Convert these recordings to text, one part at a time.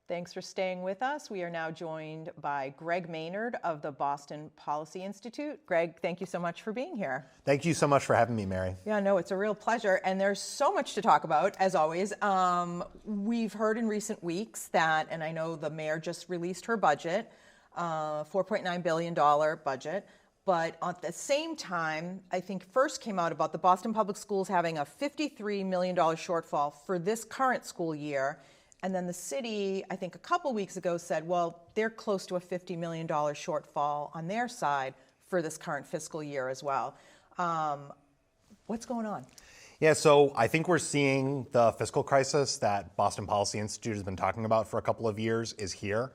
Thanks for staying with us. We are now joined by Greg Maynard of the Boston Policy Institute. Greg, thank you so much for being here. Thank you so much for having me, Mary. Yeah, no, it's a real pleasure. And there's so much to talk about, as always. We've heard in recent weeks that, and I know the mayor just released her budget, $4.9 billion budget. But at the same time, I think first came out about the Boston Public Schools having a $53 million shortfall for this current school year. And then the city, I think a couple weeks ago, said, well, they're close to a $50 million shortfall on their side for this current fiscal year as well. What's going on? Yeah, so I think we're seeing the fiscal crisis that Boston Policy Institute has been talking about for a couple of years is here.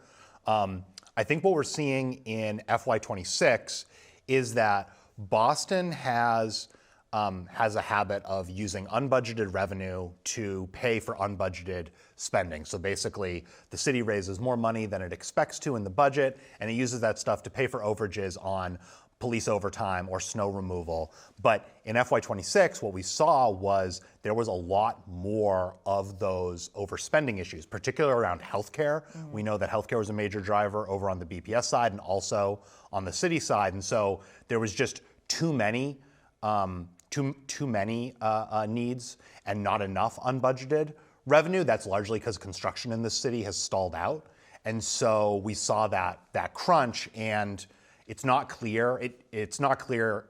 I think what we're seeing in FY26 is that Boston has a habit of using unbudgeted revenue to pay for unbudgeted spending. So basically, the city raises more money than it expects to in the budget, and it uses that stuff to pay for overages on police overtime or snow removal. But in FY26, what we saw was there was a lot more of those overspending issues, particularly around healthcare. We know that healthcare was a major driver over on the BPS side and also on the city side. And so there was just too many needs and not enough unbudgeted revenue. That's largely because construction in the city has stalled out. And so we saw that crunch, and it's not clear. It's not clear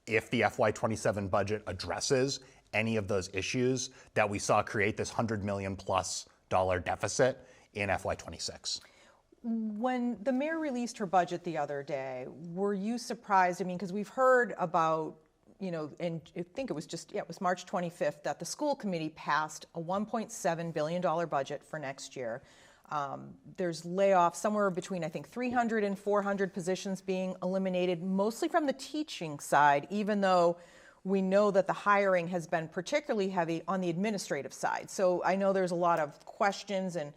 if the FY27 budget addresses any of those issues that we saw create this $100 million plus deficit in FY26. When the mayor released her budget the other day, were you surprised? I mean, because we've heard about, and I think it was March 25th that the school committee passed a $1.7 billion budget for next year. There's layoffs somewhere between, I think, 300 and 400 positions being eliminated, mostly from the teaching side, even though we know that the hiring has been particularly heavy on the administrative side. So I know there's a lot of questions and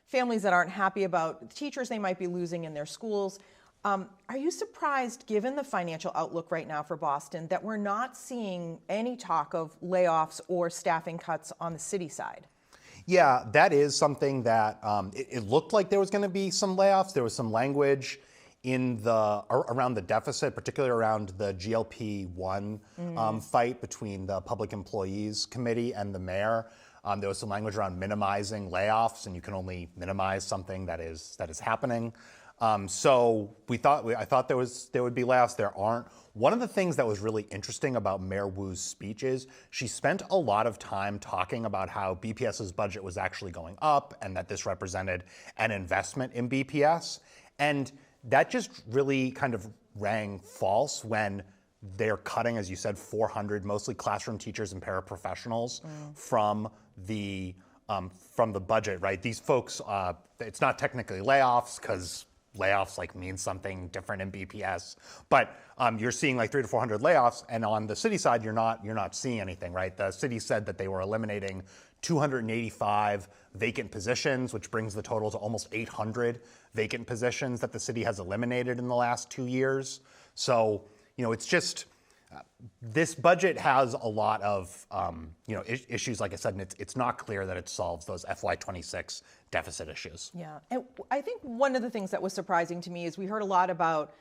families that aren't happy about the teachers they might be losing in their schools. Are you surprised, given the financial outlook right now for Boston, that we're not seeing any talk of layoffs or staffing cuts on the city side? Yeah, that is something that it looked like there was going to be some layoffs. There was some language around the deficit, particularly around the GLP-1 fight between the Public Employees Committee and the mayor. There was some language around minimizing layoffs, and you can only minimize something that is happening. So I thought there would be layoffs. There aren't. One of the things that was really interesting about Mayor Wu's speech is she spent a lot of time talking about how BPS's budget was actually going up and that this represented an investment in BPS. And that just really kind of rang false when they're cutting, as you said, 400, mostly classroom teachers and paraprofessionals from the budget, right? These folks, it's not technically layoffs because layoffs mean something different in BPS, but you're seeing 300 to 400 layoffs, and on the city side, you're not seeing anything, right? The city said that they were eliminating 285 vacant positions, which brings the total to almost 800 vacant positions that the city has eliminated in the last 2 years. So, it's just this budget has a lot of issues, like I said, and it's not clear that it solves those FY26 deficit issues. Yeah, and I think one of the things that was surprising to me is we heard a lot about,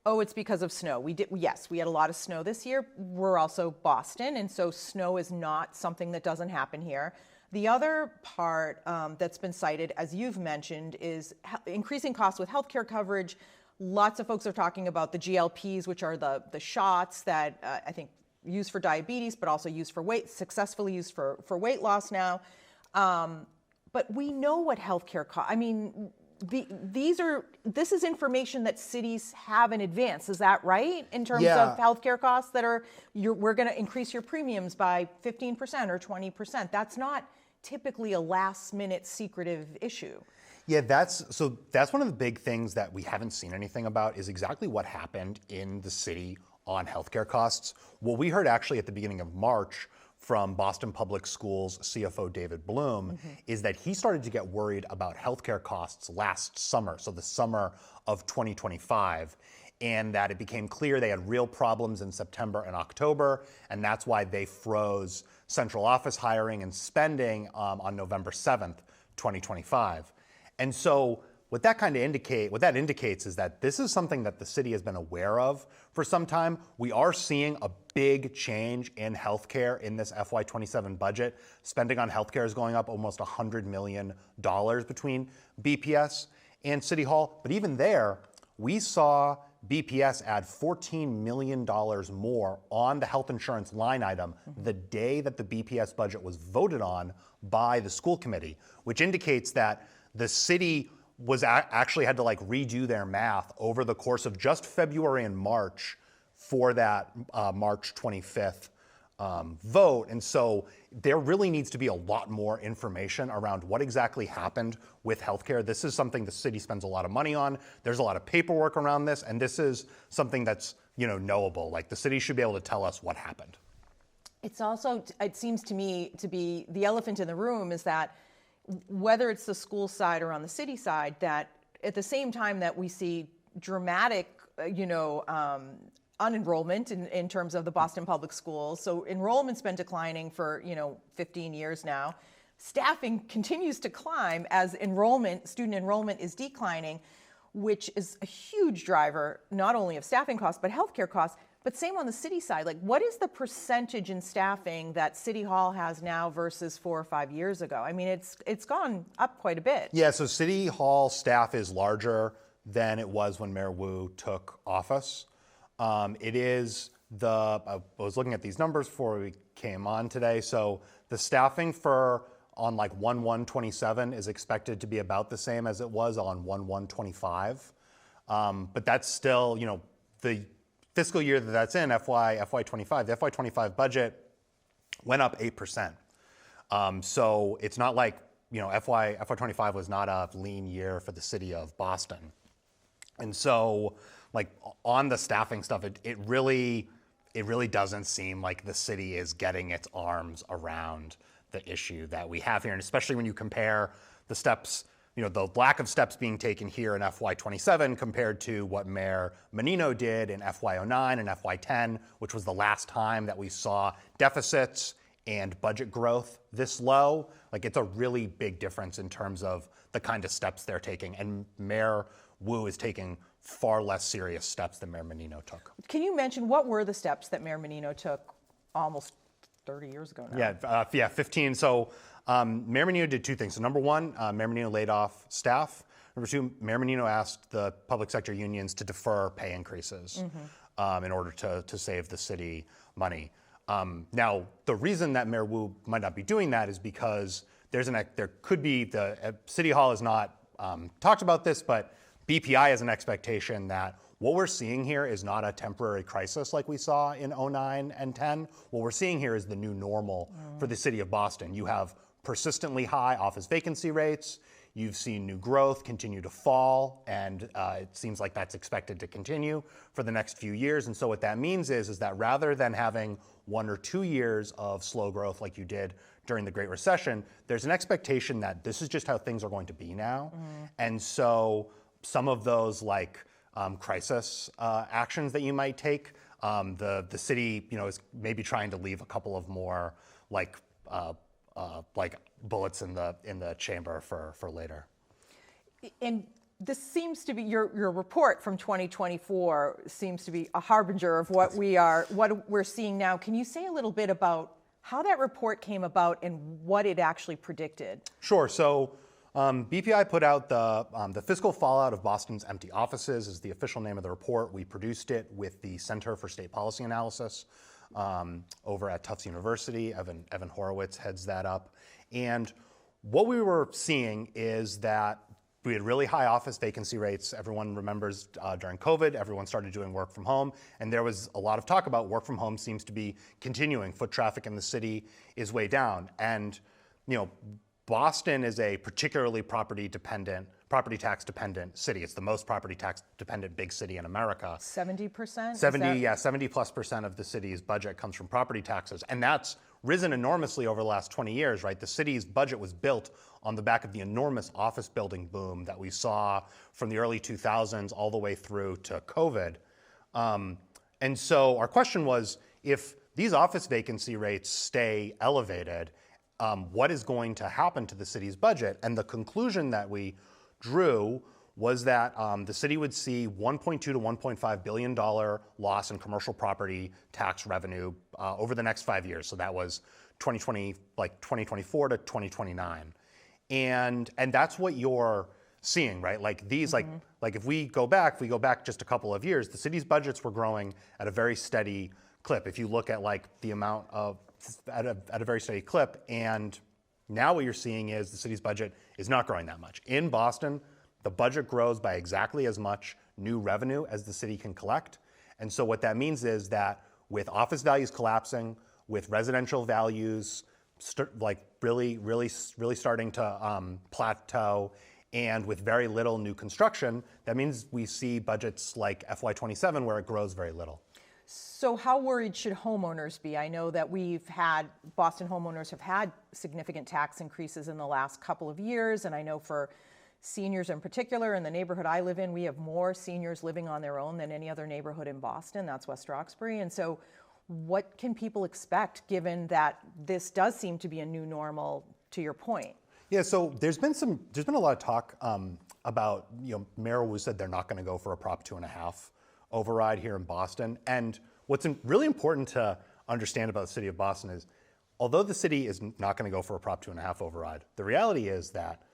it's because of snow. We had a lot of snow this year. We're also Boston, and so snow is not something that doesn't happen here. The other part that's been cited, as you've mentioned, is increasing costs with healthcare coverage. Lots of folks are talking about the GLPs, which are the shots that I think used for diabetes, but also used for successfully used for weight loss now. But we know what healthcare costs. I mean, this is information that cities have in advance. Is that right? In terms of healthcare costs we're going to increase your premiums by 15% or 20%. That's not typically a last minute secretive issue. Yeah, that's one of the big things that we haven't seen anything about is exactly what happened in the city on healthcare costs. What we heard actually at the beginning of March from Boston Public Schools CFO David Bloom is that he started to get worried about healthcare costs last summer, so the summer of 2025, and that it became clear they had real problems in September and October, and that's why they froze central office hiring and spending on November 7th, 2025. And so what that indicates is that this is something that the city has been aware of for some time. We are seeing a big change in healthcare in this FY27 budget. Spending on healthcare is going up almost $100 million between BPS and City Hall. But even there, we saw BPS add $14 million more on the health insurance line item the day that the BPS budget was voted on by the school committee, which indicates that the city was actually had to like redo their math over the course of just February and March for that March 25th vote. And so there really needs to be a lot more information around what exactly happened with healthcare. This is something the city spends a lot of money on. There's a lot of paperwork around this, and this is something that's, knowable. Like the city should be able to tell us what happened. It's also, it seems to me to be the elephant in the room is that whether it's the school side or on the city side, that at the same time that we see dramatic, unenrollment in terms of the Boston Public Schools. So enrollment's been declining for, 15 years now. Staffing continues to climb as student enrollment is declining, which is a huge driver, not only of staffing costs, but healthcare costs. But same on the city side. Like, what is the percentage in staffing that City Hall has now versus 4 or 5 years ago? I mean, it's gone up quite a bit. Yeah, so City Hall staff is larger than it was when Mayor Wu took office. I was looking at these numbers before we came on today. So the staffing on like 1/1/27 is expected to be about the same as it was on 1/1/25. But that's still, the fiscal year that's in, FY25, the FY25 budget went up 8%. So it's not like, FY25 was not a lean year for the city of Boston. And so like on the staffing stuff, it really doesn't seem like the city is getting its arms around the issue that we have here. And especially when you compare the steps, the lack of steps being taken here in FY27 compared to what Mayor Menino did in FY09 and FY10, which was the last time that we saw deficits and budget growth this low. Like, it's a really big difference in terms of the kind of steps they're taking. And Mayor Wu is taking far less serious steps than Mayor Menino took. Can you mention what were the steps that Mayor Menino took almost 30 years ago now? Yeah, 15. So Mayor Menino did two things. So number one, Mayor Menino laid off staff. Number two, Mayor Menino asked the public sector unions to defer pay increases in order to save the city money. Now, the reason that Mayor Wu might not be doing that is because there could be, the City Hall has not talked about this, but BPI has an expectation that what we're seeing here is not a temporary crisis like we saw in 09 and 10. What we're seeing here is the new normal for the city of Boston. You have persistently high office vacancy rates. You've seen new growth continue to fall, and it seems like that's expected to continue for the next few years. And so what that means is that rather than having 1 or 2 years of slow growth like you did during the Great Recession, there's an expectation that this is just how things are going to be now. And so some of those crisis actions that you might take, the city, is maybe trying to leave a couple of more bullets in the chamber for later. And this seems to be your report from 2024 seems to be a harbinger of what we're seeing now. Can you say a little bit about how that report came about and what it actually predicted? Sure. So BPI put out the fiscal fallout of Boston's empty offices is the official name of the report. We produced it with the Center for State Policy Analysis over at Tufts University. Evan Horowitz heads that up. And what we were seeing is that we had really high office vacancy rates. Everyone remembers during COVID, everyone started doing work from home. And there was a lot of talk about work from home seems to be continuing. Foot traffic in the city is way down. And, Boston is a particularly property tax dependent city. It's the most property tax dependent big city in America. 70%? 70+ % of the city's budget comes from property taxes. And that's risen enormously over the last 20 years, right? The city's budget was built on the back of the enormous office building boom that we saw from the early 2000s all the way through to COVID. And so our question was, if these office vacancy rates stay elevated, what is going to happen to the city's budget? And the conclusion that we drew was that the city would see $1.2 to $1.5 billion loss in commercial property tax revenue over the next 5 years. So that was 2024 to 2029. And that's what you're seeing, right? Like these, like if we go back just a couple of years, the city's budgets were growing at a very steady clip. If you look at like the amount of, at a very steady clip, and now what you're seeing is the city's budget is not growing that much. In Boston, the budget grows by exactly as much new revenue as the city can collect. And so what that means is that with office values collapsing, with residential values really starting to plateau, and with very little new construction, that means we see budgets like FY27 where it grows very little. So how worried should homeowners be? I know that Boston homeowners have had significant tax increases in the last couple of years, and I know for seniors in particular, in the neighborhood I live in, we have more seniors living on their own than any other neighborhood in Boston. That's West Roxbury. And so what can people expect given that this does seem to be a new normal, to your point? Yeah, so there's been a lot of talk about, Mayor Wu said they're not going to go for a Prop 2.5 override here in Boston. And what's really important to understand about the city of Boston is, although the city is not going to go for a Prop 2.5 override, the reality is that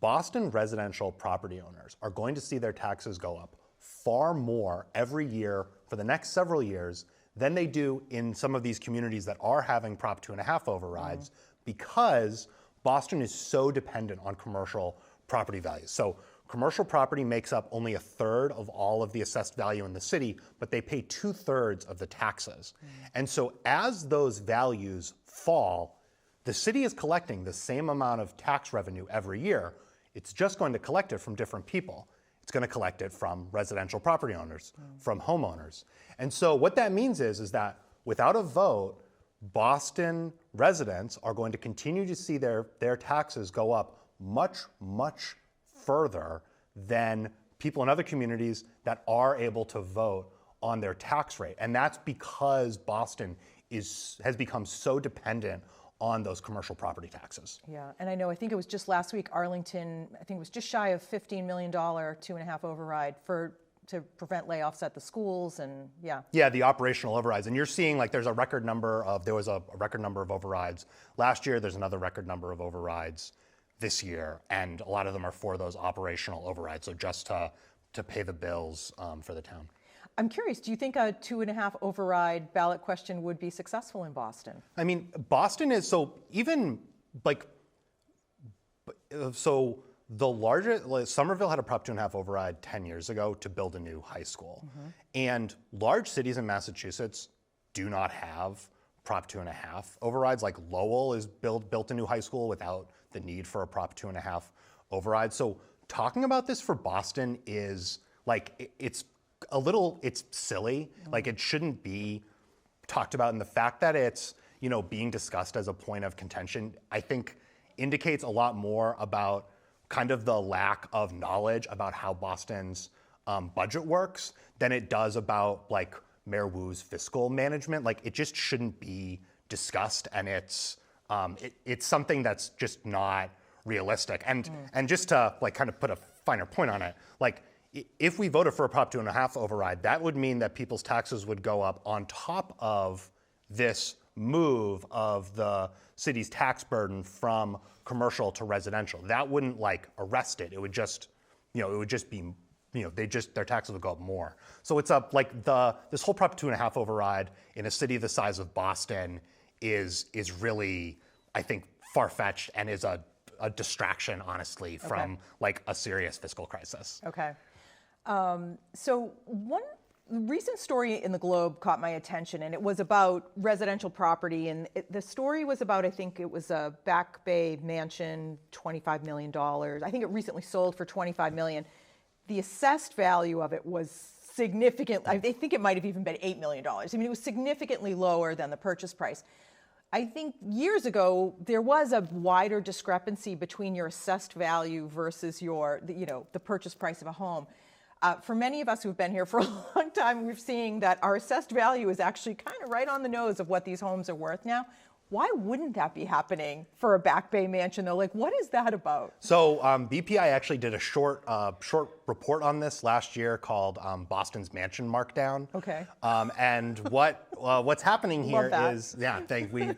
Boston residential property owners are going to see their taxes go up far more every year for the next several years than they do in some of these communities that are having Prop 2.5 overrides, because Boston is so dependent on commercial property values. So commercial property makes up only 1/3 of all of the assessed value in the city, but they pay 2/3 of the taxes. And so as those values fall, the city is collecting the same amount of tax revenue every year. It's just going to collect it from different people. It's going to collect it from residential property owners, from homeowners. And so what that means is that without a vote, Boston residents are going to continue to see their taxes go up much, much further than people in other communities that are able to vote on their tax rate. And that's because Boston has become so dependent on those commercial property taxes. Yeah, and I think it was just last week, Arlington, I think it was just shy of $15 million 2.5 override to prevent layoffs at the schools, and yeah. Yeah, the operational overrides. And you're seeing there was a record number of overrides last year. There's another record number of overrides this year, and a lot of them are for those operational overrides, so just to pay the bills for the town. I'm curious, do you think a 2.5 override ballot question would be successful in Boston? I mean, Boston is the largest, Somerville had a Prop 2.5 override 10 years ago to build a new high school. And large cities in Massachusetts do not have Prop 2.5 overrides. Like Lowell is built a new high school without the need for a Prop 2.5 override. So talking about this for Boston is it's silly. It shouldn't be talked about. And the fact that it's, being discussed as a point of contention, I think indicates a lot more about kind of the lack of knowledge about how Boston's budget works than it does about Mayor Wu's fiscal management. It just shouldn't be discussed, and it's something that's just not realistic. And just to kind of put a finer point on it, if we voted for a Prop 2.5 override, that would mean that people's taxes would go up on top of this move of the city's tax burden from commercial to residential. That wouldn't arrest it. It would just, be, their taxes would go up more. So it's this whole Prop 2.5 override in a city the size of Boston is really, I think, far-fetched and is a distraction, honestly, from a serious fiscal crisis. Okay. So one recent story in the Globe caught my attention, and it was about residential property. And the story was about, I think it was a Back Bay mansion, $25 million. I think it recently sold for $25 million. The assessed value of it was significant. I think it might have even been $8 million. I mean, it was significantly lower than the purchase price. I think years ago, there was a wider discrepancy between your assessed value versus the purchase price of a home. For many of us who've been here for a long time, we're seeing that our assessed value is actually kind of right on the nose of what these homes are worth now. Why wouldn't that be happening for a Back Bay mansion though? Like, what is that about? So BPI actually did a short report on this last year called Boston's Mansion Markdown. Okay. And what's happening here Love that. is,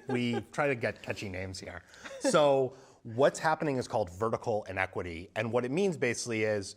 we try to get catchy names here. So what's happening is called vertical inequity, and what it means basically is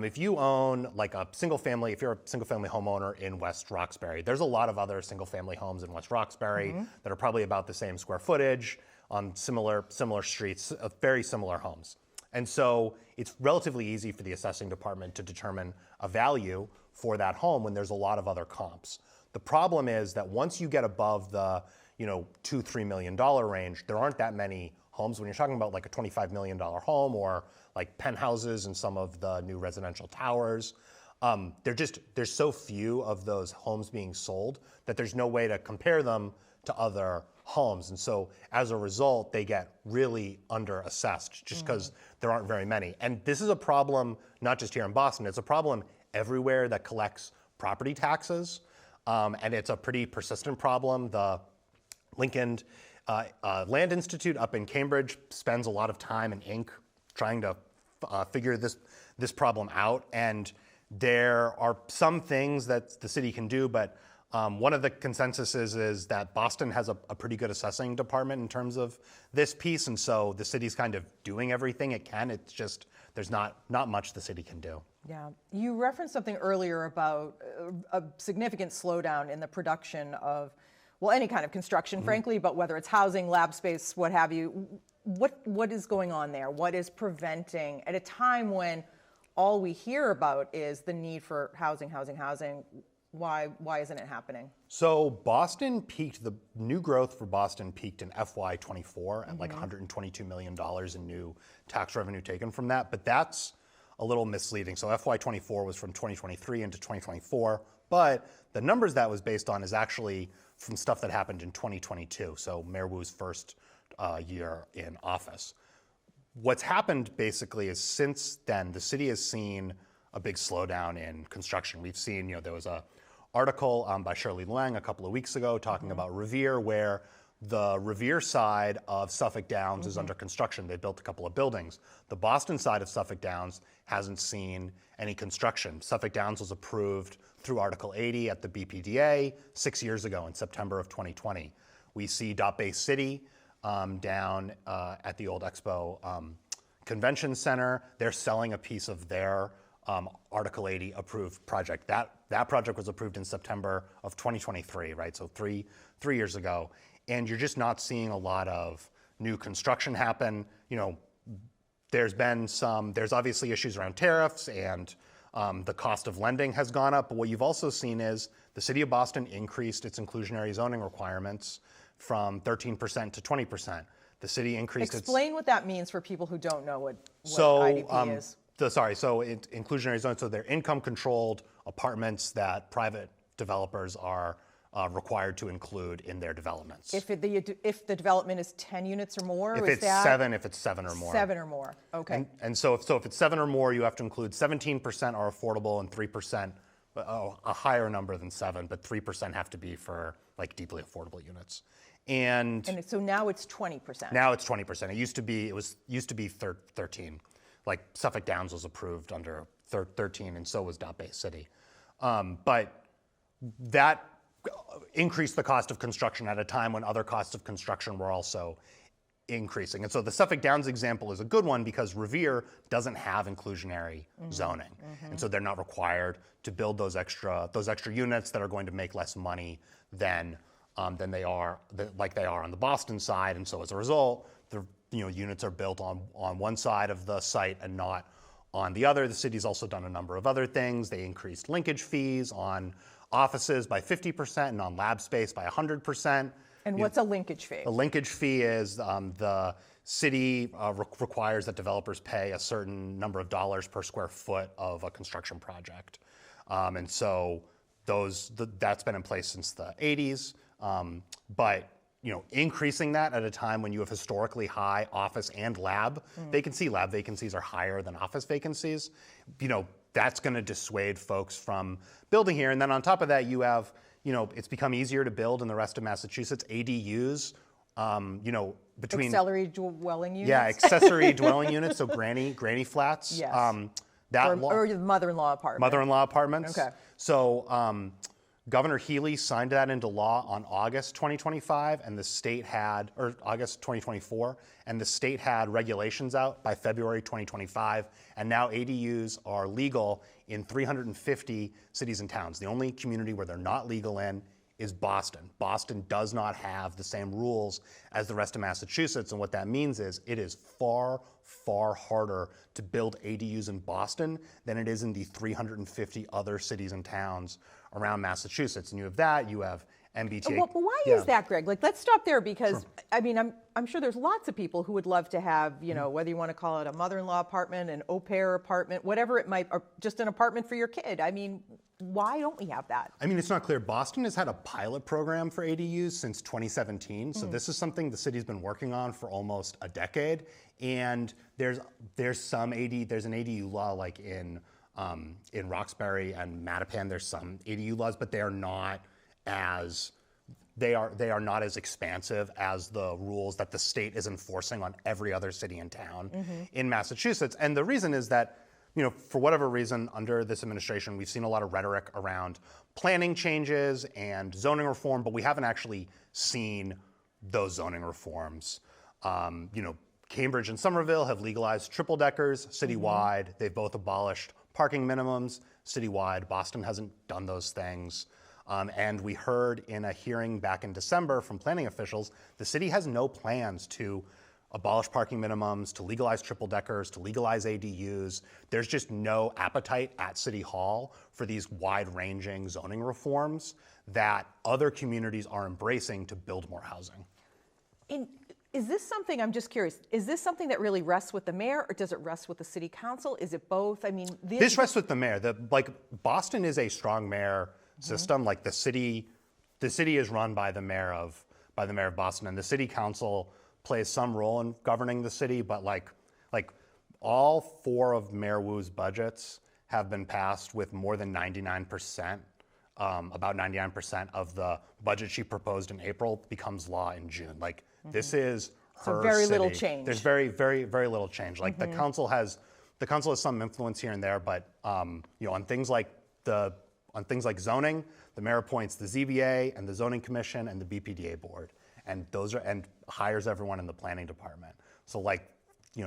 if you own like if you're a single family homeowner in West Roxbury, there's a lot of other single family homes in West Roxbury that are probably about the same square footage on similar streets, very similar homes. And so it's relatively easy for the assessing department to determine a value for that home when there's a lot of other comps. The problem is that once you get above the $2-3 million range, there aren't that many homes. When you're talking about like a $25 million home or like penthouses in some of the new residential towers, there's so few of those homes being sold that there's no way to compare them to other homes. And so as a result, they get really under-assessed just because there aren't very many. And this is a problem not just here in Boston, it's a problem everywhere that collects property taxes. And it's a pretty persistent problem. The Lincoln Land Institute up in Cambridge spends a lot of time and ink trying to figure this problem out. And there are some things that the city can do, but one of the consensuses is that Boston has a pretty good assessing department in terms of this piece, and so the city's kind of doing everything it can. It's just there's not much the city can do. Yeah, you referenced something earlier about a significant slowdown in the production of, well, any kind of construction, frankly, but whether it's housing, lab space, what have you. What is going on there? What is preventing, at a time when all we hear about is the need for housing? Why isn't it happening? So Boston peaked, the new growth for Boston peaked in FY24 at like $122 million in new tax revenue taken from that, but that's a little misleading. So FY24 was from 2023 into 2024, but the numbers that was based on is actually from stuff that happened in 2022, so Mayor Wu's first year in office. What's happened basically is since then, the city has seen a big slowdown in construction. We've seen, there was a article by Shirley Lang a couple of weeks ago talking about Revere, where the Revere side of Suffolk Downs is under construction. They built a couple of buildings. The Boston side of Suffolk Downs hasn't seen any construction. Suffolk Downs was approved through Article 80 at the BPDA 6 years ago in September of 2020. We see Bay City down at the old Expo Convention Center. They're selling a piece of their Article 80 approved project. That project was approved in September of 2023, right? So three years ago. And you're just not seeing a lot of new construction happen. There's obviously issues around tariffs and the cost of lending has gone up. But what you've also seen is the city of Boston increased its inclusionary zoning requirements from 13% to 20%. The city increased Explain what that means for people who don't know what IDP is. Inclusionary zones, so they're income-controlled apartments that private developers are required to include in their developments. If the development is 10 units or more, if it's seven or more. 7 or more, okay. And so if it's 7 or more, you have to include 17% are affordable and 3%, a higher number than 7, but 3% have to be for like deeply affordable units. And so now it's 20%. Now it's 20%. It used to be 13. Like Suffolk Downs was approved under 13, and so was Bay City. But that increased the cost of construction at a time when other costs of construction were also increasing. And so the Suffolk Downs example is a good one because Revere doesn't have inclusionary zoning. And so they're not required to build those extra units that are going to make less money than they are on the Boston side. And so as a result, the units are built on one side of the site and not on the other. The city's also done a number of other things. They increased linkage fees on offices by 50% and on lab space by 100%. And what's a linkage fee? A linkage fee is the city requires that developers pay a certain number of dollars per square foot of a construction project. And so that's been in place since the 80s. But increasing that at a time when you have historically high office and lab vacancy, lab vacancies are higher than office vacancies, that's going to dissuade folks from building here. And then on top of that, you have, it's become easier to build in the rest of Massachusetts. ADUs between Accessory dwelling units? yeah, accessory dwelling units, so granny flats. Yes. Or your mother-in-law apartment. mother-in-law apartments. Okay. So Governor Healy signed that into law on August 2025, and the state had, or August 2024, and the state had regulations out by February 2025, and now ADUs are legal in 350 cities and towns. The only community where they're not legal in is Boston. Boston does not have the same rules as the rest of Massachusetts, and what that means is it is far, far harder to build ADUs in Boston than it is in the 350 other cities and towns around Massachusetts. And you have that, you have MBTA. Well, but why is that, Greg? Like, let's stop there because, I mean, I'm sure there's lots of people who would love to have, whether you want to call it a mother-in-law apartment, an au pair apartment, whatever it might, or just an apartment for your kid. I mean, why don't we have that? I mean, it's not clear. Boston has had a pilot program for ADUs since 2017. So this is something the city's been working on for almost a decade. And there's an ADU law like in Roxbury and Mattapan. There's some ADU laws, but they are not as expansive as the rules that the state is enforcing on every other city and town in Massachusetts. And the reason is that, for whatever reason, under this administration, we've seen a lot of rhetoric around planning changes and zoning reform, but we haven't actually seen those zoning reforms. Cambridge and Somerville have legalized triple deckers citywide. They've both abolished parking minimums citywide. Boston hasn't done those things. And we heard in a hearing back in December from planning officials, the city has no plans to abolish parking minimums, to legalize triple deckers, to legalize ADUs. There's just no appetite at City Hall for these wide-ranging zoning reforms that other communities are embracing to build more housing. Is this something, I'm just curious, is this something that really rests with the mayor or does it rest with the city council? Is it both? I mean, this rests with the mayor. Boston is a strong mayor system. Like the city is run by the mayor of Boston, and the city council plays some role in governing the city, but like all four of Mayor Wu's budgets have been passed with more than 99%, about 99% of the budget she proposed in April becomes law in June. Like this is her so very city. little change. There's very, very, very little change. Like the council has some influence here and there, but on things like zoning, the mayor appoints the ZBA and the zoning commission and the BPDA board. And and hires everyone in the planning department. So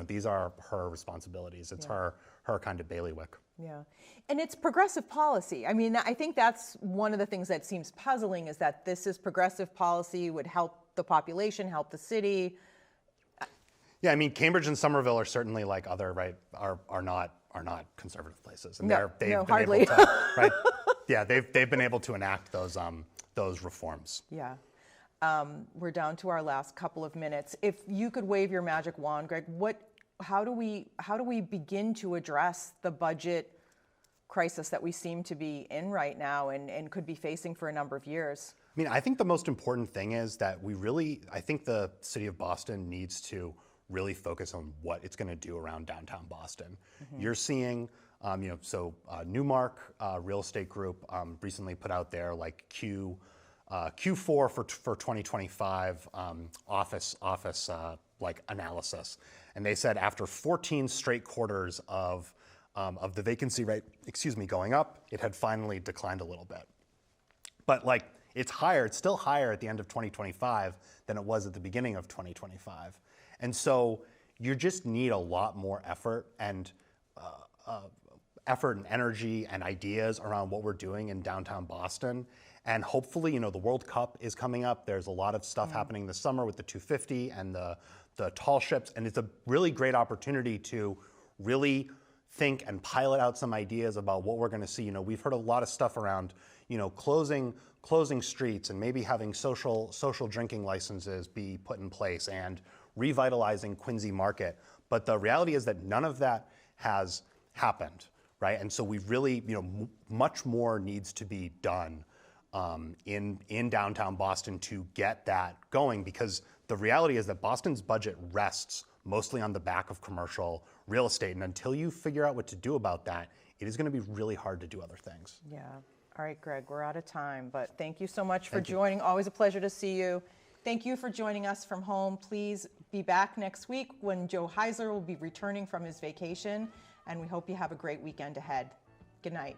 these are her responsibilities. It's her kind of bailiwick. Yeah, and it's progressive policy. I mean, I think that's one of the things that seems puzzling is that this is progressive policy, would help the population, help the city. Yeah, I mean, Cambridge and Somerville are certainly like other, are not conservative places. And they've been hardly. able to, yeah, they've been able to enact those reforms. Yeah. We're down to our last couple of minutes. If you could wave your magic wand, Greg, how do we begin to address the budget crisis that we seem to be in right now and could be facing for a number of years? I mean, I think the most important thing is that I think the city of Boston needs to really focus on what it's going to do around downtown Boston. You're seeing, Newmark Real Estate Group recently put out their Q4 for 2025 office analysis, and they said after 14 straight quarters of the vacancy rate, going up, it had finally declined a little bit. But it's still higher at the end of 2025 than it was at the beginning of 2025, and so you just need a lot more effort and energy and ideas around what we're doing in downtown Boston. And hopefully, the World Cup is coming up. There's a lot of stuff happening this summer with the 250 and the tall ships. And it's a really great opportunity to really think and pilot out some ideas about what we're going to see. We've heard a lot of stuff around, closing streets and maybe having social drinking licenses be put in place and revitalizing Quincy Market. But the reality is that none of that has happened, right? And so we really, much more needs to be done in downtown Boston to get that going, because the reality is that Boston's budget rests mostly on the back of commercial real estate. And until you figure out what to do about that, it is going to be really hard to do other things. Yeah. All right, Greg, we're out of time, but thank you so much for joining. Always a pleasure to see you. Thank you for joining us from home. Please be back next week when Joe Heisler will be returning from his vacation, and we hope you have a great weekend ahead. Good night.